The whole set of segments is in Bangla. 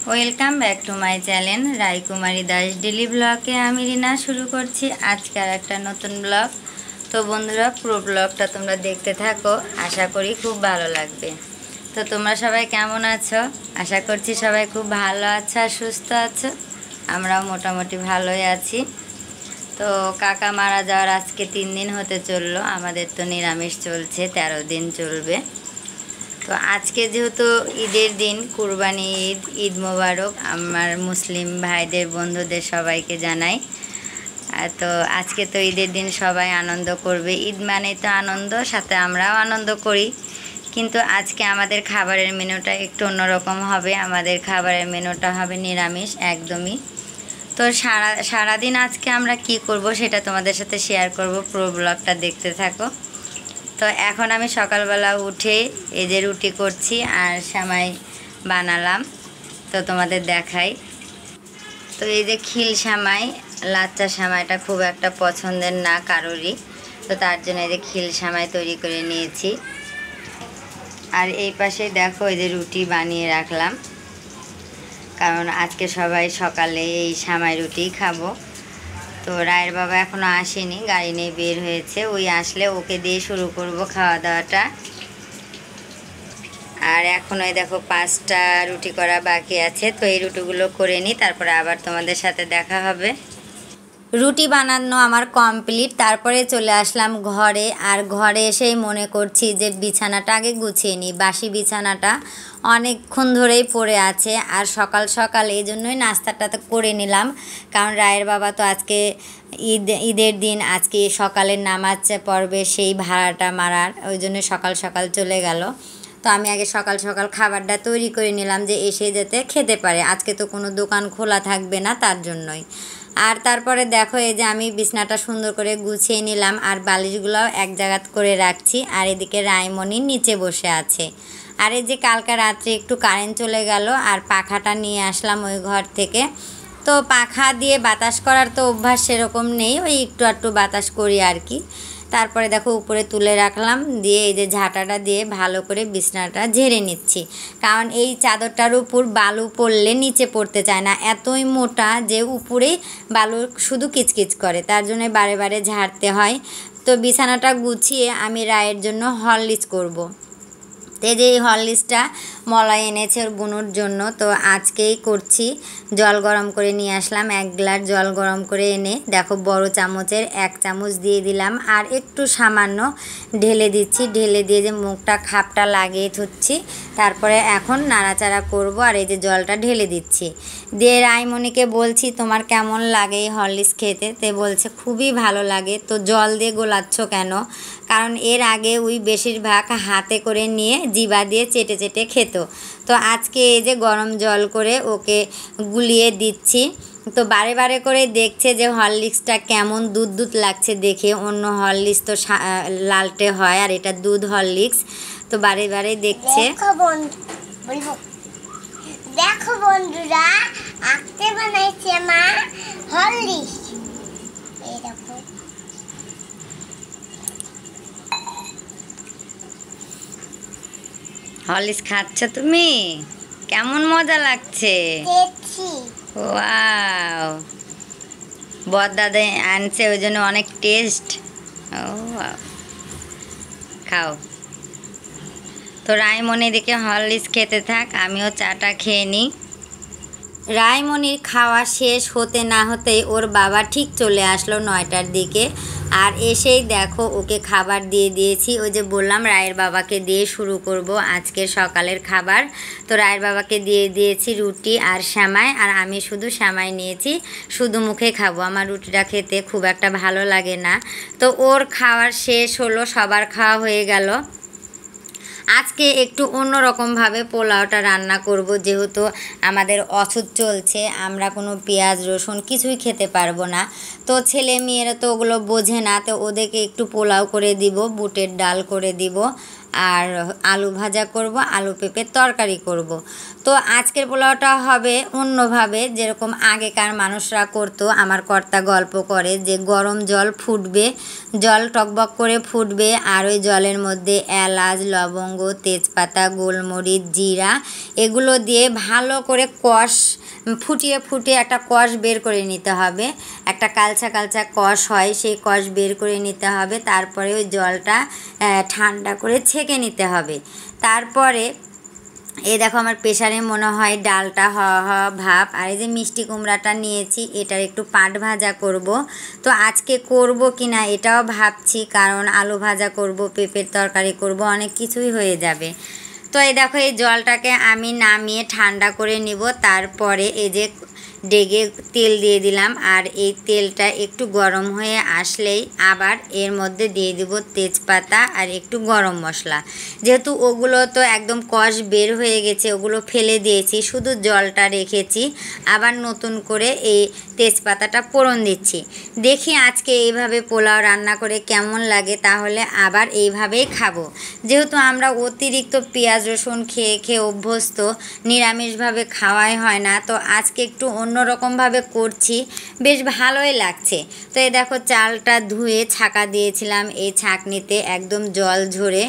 Welcome back to my channel Raikumari Das daily ব্লগে আমি রিনা শুরু করছি আজকের একটা নতুন ব্লগ। তো বন্ধুরা, পুরো ব্লগটা তোমরা দেখতে থাকো, আশা করি খুব ভালো লাগবে। তো তোমরা সবাই কেমন আছো? আশা করছি সবাই খুব ভালো আছো আর সুস্থ আছো। আমরাও মোটামুটি ভালোই আছি। তো কাকা মারা যাওয়ার আজকে 3 দিন হতে চললো। আমাদের তো নিরামিষ চলছে, 13 দিন চলবে। তো আজকে যেহেতু ঈদের দিন, কুরবানি ঈদ, ঈদ মোবারক আমার মুসলিম ভাইদের বন্ধুদের সবাইকে জানাই। তো আজকে তো ঈদের দিন সবাই আনন্দ করবে, ঈদ মানে তো আনন্দ, সাথে আমরাও আনন্দ করি। কিন্তু আজকে আমাদের খাবারের মেনুটা একটু অন্যরকম হবে। আমাদের খাবারের মেনুটা হবে নিরামিষ একদমই। তো সারাদিন আজকে আমরা কি করব সেটা তোমাদের সাথে শেয়ার করব, পুরো ব্লগটা দেখতে থাকো। তো এখন আমি সকালবেলা উঠে এই যে রুটি করছি আর সেমাই বানালাম, তো তোমাদের দেখাই। তো এই যে খিল সেমাই, লাচ্চা সেমাইটা খুব একটা পছন্দের না কারোরই, তো তার জন্য এই যে খিল সেমাই তৈরি করে নিয়েছি। আর এই পাশে দেখো এই যে রুটি বানিয়ে রাখলাম, কারণ আজকে সবাই সকালে এই সেমাই রুটি খাবো। তো রায়ের বাবা এখনও আসেনি, গাড়ি নিয়ে বের হয়েছে, ওই আসলে ওকে দিয়ে শুরু করব খাওয়া দাওয়াটা। আর এখনও দেখো 5টা রুটি করা বাকি আছে, তো এই রুটিগুলো করে নিই, তারপরে আবার তোমাদের সাথে দেখা হবে। রুটি বানানো আমার কমপ্লিট, তারপরে চলে আসলাম ঘরে। আর ঘরে এসেই মনে করছি যে বিছানাটা আগে গুছিয়ে নিই, বাসি বিছানাটা অনেকক্ষণ ধরেই পড়ে আছে। আর সকাল সকাল এই জন্যই নাস্তাটা তো করে নিলাম, কারণ রায়ের বাবা তো আজকে ঈদের দিন, আজকে সকালের নামাজ পড়বে, সেই ভাড়াটা মারার, ওই জন্য সকাল সকাল চলে গেল। তো আমি আগে সকাল সকাল খাবারটা তৈরি করে নিলাম যে এসে যাতে খেতে পারে, আজকে তো কোনো দোকান খোলা থাকবে না, তার জন্যই। আর তারপরে দেখো এই যে আমি বিছনাটা সুন্দর করে গুছিয়ে নিলাম, আর বালিশগুলোও এক জায়গা করে রাখছি। আর এদিকে রায়মণি নিচে বসে আছে। আর এই যে কালকে রাত্রে একটু কারেন্ট চলে গেল, আর পাখাটা নিয়ে আসলাম ওই ঘর থেকে। তো পাখা দিয়ে বাতাস করার তো অভ্যাস সেরকম নেই, ওই একটু একটু বাতাস করি আর কি। তারপরে দেখো উপরে তুলে রাখলাম, দিয়ে এই যে ঝাঁটাটা দিয়ে ভালো করে বিছনাটা ঝেড়ে নিচ্ছি, কারণ এই চাদরটার উপর বালু পড়লে নিচে পড়তে চায় না, এতই মোটা যে উপরেই বালু শুধু কিচকিচ করে, তার জন্য বারে বারে ঝাড়তে হয়। তো বিছানাটা গুছিয়ে আমি রায়ের জন্য হরলিক্স করব। এই যে এই হরলিক্সটা মলয় এনেছে ওর বুনুর জন্য, তো আজকেই করছি। জল গরম করে নিয়ে আসলাম, 1 গ্লাস জল গরম করে এনে দেখো বড় চামচের 1 চামচ দিয়ে দিলাম, আর একটু সামান্য ঢেলে দিচ্ছি। ঢেলে দিয়ে যে মুখটা খাপটা লাগিয়ে থুচ্ছি, তারপরে এখন নাড়াচাড়া করব। আর এই যে জলটা ঢেলে দিচ্ছি, দিয়ে রায়মণিকে বলছি তোমার কেমন লাগে এই হরলিক্স খেতে? তে বলছে খুবই ভালো লাগে। তো জল দিয়ে গোলাচ্ছ কেন? কারণ এর আগে ওই বেশিরভাগ হাতে করে নিয়ে জিভা দিয়ে চেটে চেটে খেত, তো আজকে এই যে গরম জল করে ওকে গুলিয়ে দিচ্ছি। তো বারে বারে করে দেখছে যে হরলিক্সটা কেমন দুধ দুধ লাগছে দেখে, অন্য হরলিক্স তো লালটে হয়, আর এটা দুধ হরলিক্স। তো বারে বারে দেখছে। দেখো বন্ধুরা, আজকে বানাইছে মা হরলিক্স। এই দেখো, হরলিক্স খাচ্ছ তুমি? কেমন মজা লাগছে? দেখছি। ওয়াও, বড়দাদা আনছে ওই জন্য অনেক টেস্ট। ও খাও। তো রায়মণি দিকে হরলিক্স খেতে থাক, আমিও চাটা খেয়ে নিই। রায়মণির খাওয়া শেষ হতে না হতেই ওর বাবা ঠিক চলে আসলো 9টার দিকে। আর এসেই দেখো ওকে খাবার দিয়ে দিয়েছি, ওই যে বললাম রায়ের বাবাকে দিয়ে শুরু করব আজকের সকালের খাবার। তো রায়ের বাবাকে দিয়ে দিয়েছি রুটি আর সেমাই, আর আমি শুধু সেমাই নিয়েছি, শুধু মুখে খাবো, আমার রুটিটা খেতে খুব একটা ভালো লাগে না। তো ওর খাওয়ার শেষ হলো, সবার খাওয়া হয়ে গেল। আজকে একটু অন্যরকমভাবে পোলাওটা রান্না করব, যেহেতু আমাদের অছুত চলছে, আমরা কোনো পেঁয়াজ রসুন কিছুই খেতে পারবো না। তো ছেলে মেয়েরা তো ওগুলো বোঝে না, তো ওদেরকে একটু পোলাও করে দিব, বুটের ডাল করে দিব, আর আলু ভাজা করব, আলু পেঁপের তরকারি করব। তো আজকের পোলাওটা হবে অন্যভাবে, যেরকম আগেকার মানুষরা করতো। আমার কর্তা গল্প করে যে গরম জল ফুটবে, জল টকবক করে ফুটবে, আর ওই জলের মধ্যে এলাচ, লবঙ্গ, তেজপাতা, গোলমরিচ, জিরা এগুলো দিয়ে ভালো করে ফুটিয়ে ফুটিয়ে একটা কষ বের করে নিতে হবে। একটা কালচা কালচা কষ হয়, সেই কষ বের করে নিতে হবে। তারপরে ওই জলটা ঠান্ডা করে ছেঁকে নিতে হবে। তারপরে এই দেখো আমার প্রেশারে মনে হয় ডালটা হওয়া ভাব। আর এই যে মিষ্টি কুমড়াটা নিয়েছি, এটার একটু পাট ভাজা করব। তো আজকে করব কি না এটাও ভাবছি, কারণ আলু ভাজা করব, পেঁপের তরকারি করব, অনেক কিছুই হয়ে যাবে। তো এই দেখো এই জলটাকে আমি নামিয়ে ঠান্ডা করে নিব। তারপরে এই যে ডেগে তেল দিয়ে দিলাম, আর এই তেলটা একটু গরম হয়ে আসলেই আবার এর মধ্যে দিয়ে দিব তেজপাতা আর একটু গরম মশলা। যেহেতু ওগুলো তো একদম কষ বের হয়ে গেছে, ওগুলো ফেলে দিয়েছি, শুধু জলটা রেখেছি। আবার নতুন করে এই তেজপাতাটা ফোড়ন দিচ্ছি। দেখি আজকে এইভাবে পোলাও রান্না করে কেমন লাগে, তাহলে আবার এইভাবেই খাবো। যেহেতু আমরা অতিরিক্ত পেঁয়াজ রসুন খেয়ে খেয়ে অভ্যস্ত, নিরামিষভাবে খাওয়াই হয় না, তো আজকে একটু অন্যরকমভাবে করছি, বেশ ভালোই লাগছে। তো এই দেখো চালটা ধুয়ে ছাঁকা দিয়েছিলাম, এই ছাঁকনিতে একদম জল ঝরে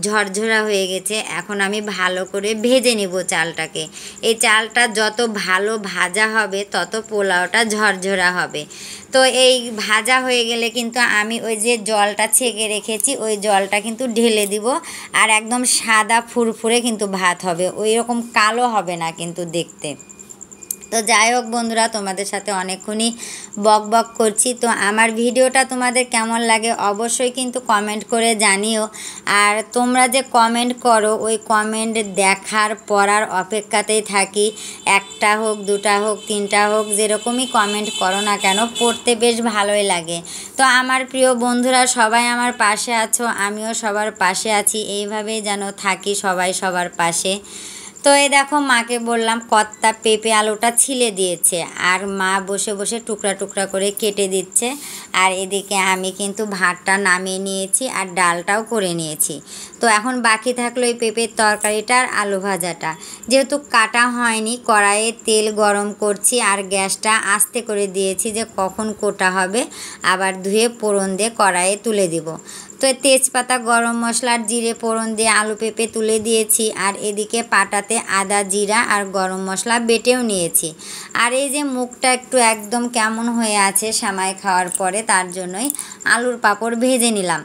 ঝরঝরা হয়ে গেছে। এখন আমি ভালো করে ভেজে নিব চালটাকে। এই চালটা যত ভালো ভাজা হবে তত পোলাওটা ঝরঝরা হবে। তো এই ভাজা হয়ে গেলে কিন্তু আমি ওই যে জলটা ছেঁকে রেখেছি, ওই জলটা কিন্তু ঢেলে দিব। আর একদম সাদা ফুরফুরে কিন্তু ভাত হবে, ওই রকম কালো হবে না কিন্তু দেখতে। তো যাই হোক বন্ধুরা, তোমাদের সাথে অনেকক্ষণই বক বক করছি। তো আমার ভিডিওটা তোমাদের কেমন লাগে অবশ্যই কিন্তু কমেন্ট করে জানিও। আর তোমরা যে কমেন্ট করো, ওই কমেন্ট দেখার পড়ার অপেক্ষাতেই থাকি। একটা হোক, দুটা হোক, তিনটা হোক, যেরকমই কমেন্ট করো না কেন, পড়তে বেশ ভালোই লাগে। তো আমার প্রিয় বন্ধুরা সবাই আমার পাশে আছো, আমিও সবার পাশে আছি। এইভাবেই যেন থাকি সবাই সবার পাশে। তো এই দেখো মাকে বললাম কর্তা পেঁপে আলুটা ছিলে দিয়েছে, আর মা বসে বসে টুকরা টুকরা করে কেটে দিচ্ছে। আর এদিকে আমি কিন্তু ভাতটা নামিয়ে নিয়েছি আর ডালটাও করে নিয়েছি। তো এখন বাকি থাকলো এই পেঁপের তরকারিটা আর আলু ভাজাটা। যেহেতু কাটা হয়নি, কড়াইয়ে তেল গরম করছি আর গ্যাসটা আস্তে করে দিয়েছি, যে কখন কোটা হবে আবার ধুয়ে ফোড়ন দিয়ে কড়াইয়ে তুলে দিব। তো তেজপাতা, গরম মশলা আর জিরে ফোড়ন দিয়ে আলু পেঁপে তুলে দিয়েছি। আর এদিকে পাটাতে আদা, জিরা আর গরম মশলা বেটেও নিয়েছি। আর এই যে মুখটা একটু একদম কেমন হয়ে আছে সেমাই খাওয়ার পরে, তার জন্যই আলুর পাঁপড় ভেজে নিলাম।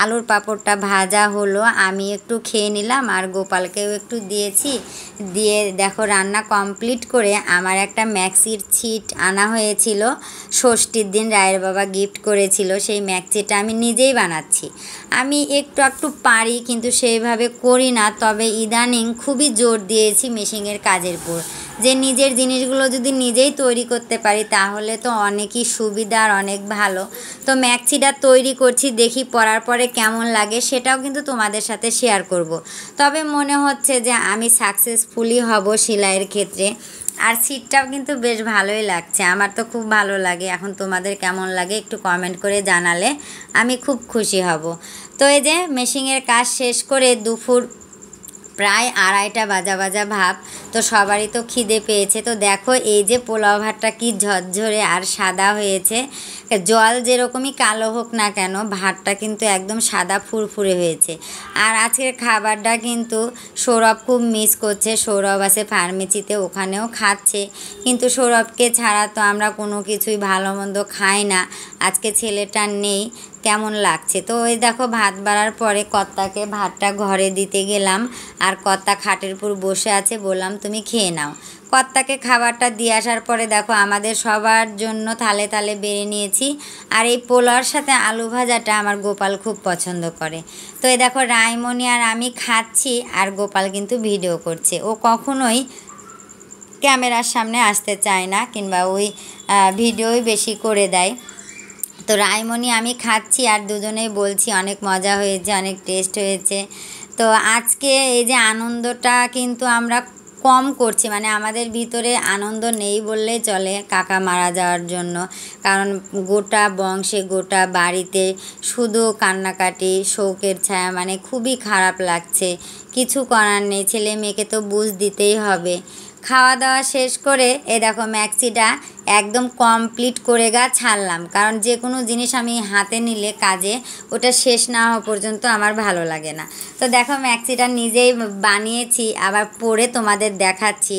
আলুর পাঁপড়টা ভাজা হলো, আমি একটু খেয়ে নিলাম আর গোপালকেও একটু দিয়েছি। দিয়ে দেখো রান্না কমপ্লিট করে আমার একটা ম্যাক্সির ছিট আনা হয়েছিল, ষষ্ঠীর দিন রায়ের বাবা গিফট করেছিল। সেই ম্যাক্সিটা আমি নিজেই বানাচ্ছি। আমি একটু পারি, কিন্তু সেইভাবে করি না। তবে ইদানিং খুবই জোর দিয়েছি মেশিনের কাজের উপর, যে নিজের জিনিসগুলো যদি নিজেই তৈরি করতে পারি তাহলে তো অনেকই সুবিধা আর অনেক ভালো। তো ম্যাক্সিটা তৈরি করছি, দেখি পরার পরে কেমন লাগে, সেটাও কিন্তু তোমাদের সাথে শেয়ার করব। তবে মনে হচ্ছে যে আমি সাকসেসফুলি হব সেলাইয়ের ক্ষেত্রে। আর সিটটাও কিন্তু বেশ ভালোই লাগছে, আমার তো খুব ভালো লাগে। এখন তোমাদের কেমন লাগে একটু কমেন্ট করে জানালে আমি খুব খুশি হব। তো এই যে মেশিনের কাজ শেষ করে দুপুর প্রায় 2:30 বাজা ভাব। তো সবারই তো খিদে পেয়েছে। তো দেখো এই যে পোলাও ভাতটা কি ঝরঝরে আর সাদা হয়েছে। জল যেরকমই কালো হোক না কেন, ভাতটা কিন্তু একদম সাদা ফুরফুরে হয়েছে। আর আজকের খাবারটা কিন্তু সৌরভ খুব মিস করছে। সৌরভ আছে ফার্মেসিতে, ওখানেও খাচ্ছে, কিন্তু সৌরভকে ছাড়া তো আমরা কোনো কিছুই ভালো মন্দ খাই না। আজকে ছেলেটা নেই, কেমন লাগছে। তো ওই দেখো ভাত বাড়ার পরে কর্তাকে ভাতটা ঘরে দিতে গেলাম, আর কর্তা খাটের উপর বসে আছে, বললাম তুমি খেয়ে নাও। কর্তাকে খাবারটা দিয়ে আসার পরে দেখো আমাদের সবার জন্য থালে থালে বেড়ে নিয়েছি। আর এই পোলাওর সাথে আলু ভাজাটা আমার গোপাল খুব পছন্দ করে। তো এই দেখো রাইমনি আর আমি খাচ্ছি, আর গোপাল কিন্তু ভিডিও করছে। ও কখনোই ক্যামেরার সামনে আসতে চায় না, কিংবা ওই ভিডিওই বেশি করে দেয়। তো রাইমনি আমি খাচ্ছি আর দুজনেই বলছি অনেক মজা হয়েছে, অনেক টেস্ট হয়েছে। তো আজকে এই যে আনন্দটা কিন্তু আমরা কম করছি, মানে আমাদের ভিতরে আনন্দ নেই বললেই চলে কাকা মারা যাওয়ার জন্য। কারণ গোটা বংশে গোটা বাড়িতে শুধু কান্নাকাটি, শোকের ছায়া, মানে খুবই খারাপ লাগছে। কিছু করার নেই, ছেলে মেয়েকে তো বুঝ দিতেই হবে। খাওয়া দাওয়া শেষ করে দেখো ম্যাক্সিটা একদম কমপ্লিট করে ছাড়লাম, কারণ যে কোনো জিনিস আমি হাতে নিলে কাজে ওটা শেষ না হওয়া পর্যন্ত আমার ভালো লাগে না। তো দেখো ম্যাক্সিটা নিজেই বানিয়েছি, আবার পরে তোমাদের দেখাচ্ছি।